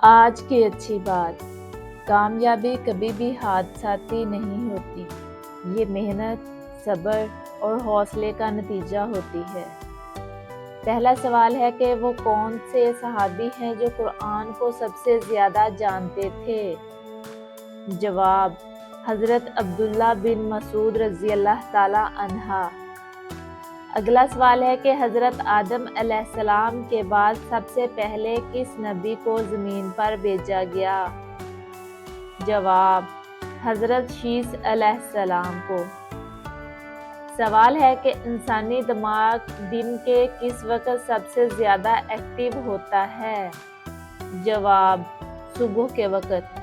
آج کی اچھی بات، کامیابی کبھی بھی حادثاتی نہیں ہوتی، یہ محنت، صبر اور حوصلے کا نتیجہ ہوتی ہے۔ پہلا سوال ہے کہ وہ کون سے صحابی ہیں جو قرآن کو سب سے زیادہ جانتے تھے؟ جواب: حضرت عبداللہ بن مسعود رضی اللہ تعالی عنہ۔ اگلا سوال ہے کہ حضرت آدم علیہ السلام کے بعد سب سے پہلے کس نبی کو زمین پر بھیجا گیا؟ جواب: حضرت شیث علیہ السلام کو۔ سوال ہے کہ انسانی دماغ دن کے کس وقت سب سے زیادہ ایکٹیو ہوتا ہے؟ جواب: صبح کے وقت۔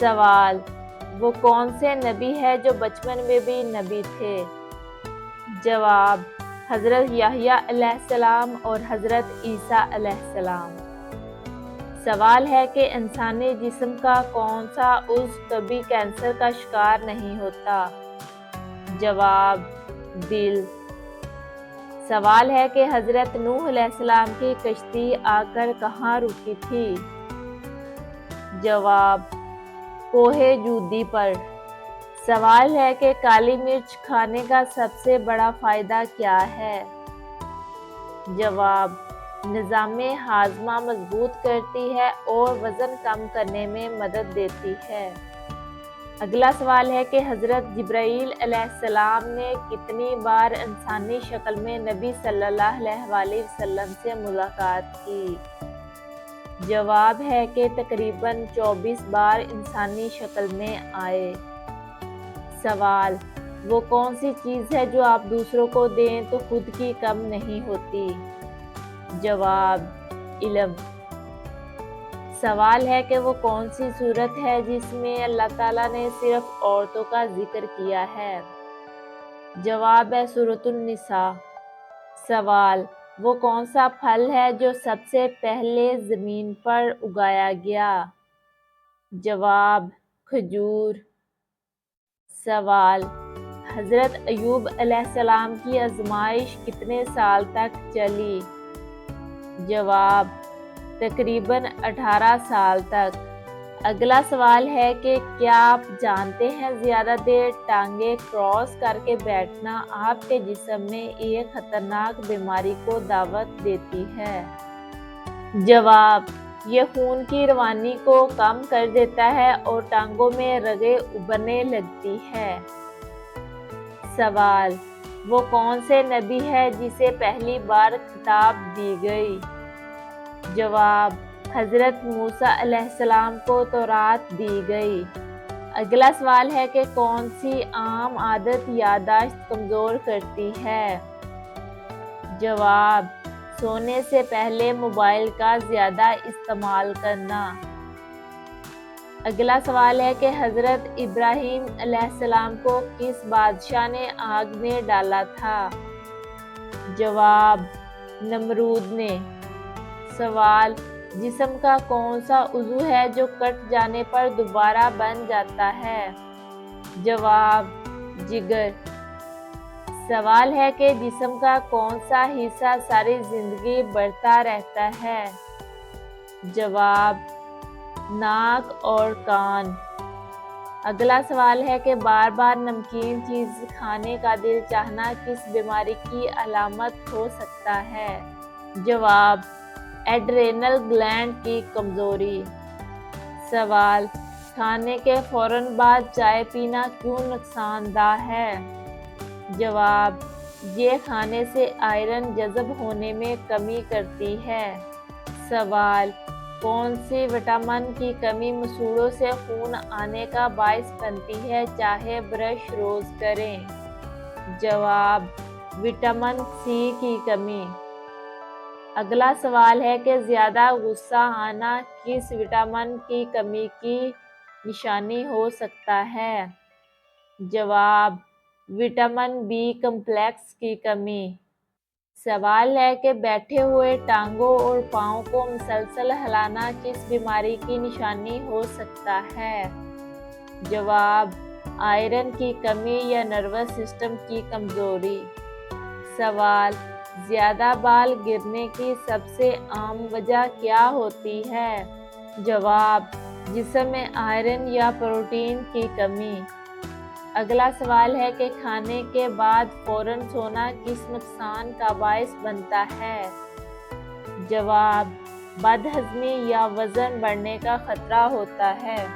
سوال: وہ کون سے نبی ہے جو بچپن میں بھی نبی تھے؟ جواب: حضرت یحییٰ علیہ السلام اور حضرت عیسیٰ علیہ السلام۔ سوال ہے کہ انسانی جسم کا کون سا عضو کبھی کینسر کا شکار نہیں ہوتا؟ جواب: دل۔ سوال ہے کہ حضرت نوح علیہ السلام کی کشتی آ کر کہاں رکی تھی؟ جواب: کوہ جودی پر۔ سوال ہے کہ کالی مرچ کھانے کا سب سے بڑا فائدہ کیا ہے؟ جواب: نظام ہاضمہ مضبوط کرتی ہے اور وزن کم کرنے میں مدد دیتی ہے۔ اگلا سوال ہے کہ حضرت جبرائیل علیہ السلام نے کتنی بار انسانی شکل میں نبی صلی اللہ علیہ وآلہ وسلم سے ملاقات کی؟ جواب ہے کہ تقریباً 24 بار انسانی شکل میں آئے۔ سوال: وہ کون سی چیز ہے جو آپ دوسروں کو دیں تو خود کی کم نہیں ہوتی؟ جواب: علم۔ سوال ہے کہ وہ کون سی سورت ہے جس میں اللہ تعالیٰ نے صرف عورتوں کا ذکر کیا ہے؟ جواب ہے سورۃ النساء۔ سوال: وہ کون سا پھل ہے جو سب سے پہلے زمین پر اگایا گیا؟ جواب: کھجور۔ سوال: حضرت ایوب علیہ السلام کی آزمائش کتنے سال تک چلی؟ جواب: تقریباً 18 سال تک۔ اگلا سوال ہے کہ کیا آپ جانتے ہیں زیادہ دیر ٹانگیں کراس کر کے بیٹھنا آپ کے جسم میں ایک خطرناک بیماری کو دعوت دیتی ہے؟ جواب: یہ خون کی روانی کو کم کر دیتا ہے اور ٹانگوں میں رگیں ابھرنے لگتی ہے۔ سوال: وہ کون سے نبی ہے جسے پہلی بار خطاب دی گئی؟ جواب: حضرت موسیٰ علیہ السلام کو تورات دی گئی۔ اگلا سوال ہے کہ کون سی عام عادت یادداشت کمزور کرتی ہے؟ جواب: سونے سے پہلے موبائل کا زیادہ استعمال کرنا۔ اگلا سوال ہے کہ حضرت ابراہیم علیہ السلام کو کس بادشاہ نے آگ میں ڈالا تھا؟ جواب: نمرود نے۔ سوال: جسم کا کون سا عضو ہے جو کٹ جانے پر دوبارہ بن جاتا ہے؟ جواب: جگر۔ سوال ہے کہ جسم کا کون سا حصہ ساری زندگی بڑھتا رہتا ہے؟ جواب: ناک اور کان۔ اگلا سوال ہے کہ بار بار نمکین چیز کھانے کا دل چاہنا کس بیماری کی علامت ہو سکتا ہے؟ جواب: ایڈرینل گلینڈ کی کمزوری۔ سوال: کھانے کے فوراً بعد چائے پینا کیوں نقصان دہ ہے؟ جواب: یہ کھانے سے آئرن جذب ہونے میں کمی کرتی ہے۔ سوال: کون سی وٹامن کی کمی مسوڑھوں سے خون آنے کا باعث بنتی ہے چاہے برش روز کریں؟ جواب: وٹامن سی کی کمی۔ اگلا سوال ہے کہ زیادہ غصہ آنا کس وٹامن کی کمی کی نشانی ہو سکتا ہے؟ جواب: وٹامن بی کمپلیکس کی کمی۔ سوال ہے کہ بیٹھے ہوئے ٹانگوں اور پاؤں کو مسلسل ہلانا کس بیماری کی نشانی ہو سکتا ہے؟ جواب: آئرن کی کمی یا نروس سسٹم کی کمزوری۔ سوال: زیادہ بال گرنے کی سب سے عام وجہ کیا ہوتی ہے؟ جواب: جسم میں آئرن یا پروٹین کی کمی۔ اگلا سوال ہے کہ کھانے کے بعد فوراً سونا کس نقصان کا باعث بنتا ہے؟ جواب: بد ہضمی یا وزن بڑھنے کا خطرہ ہوتا ہے۔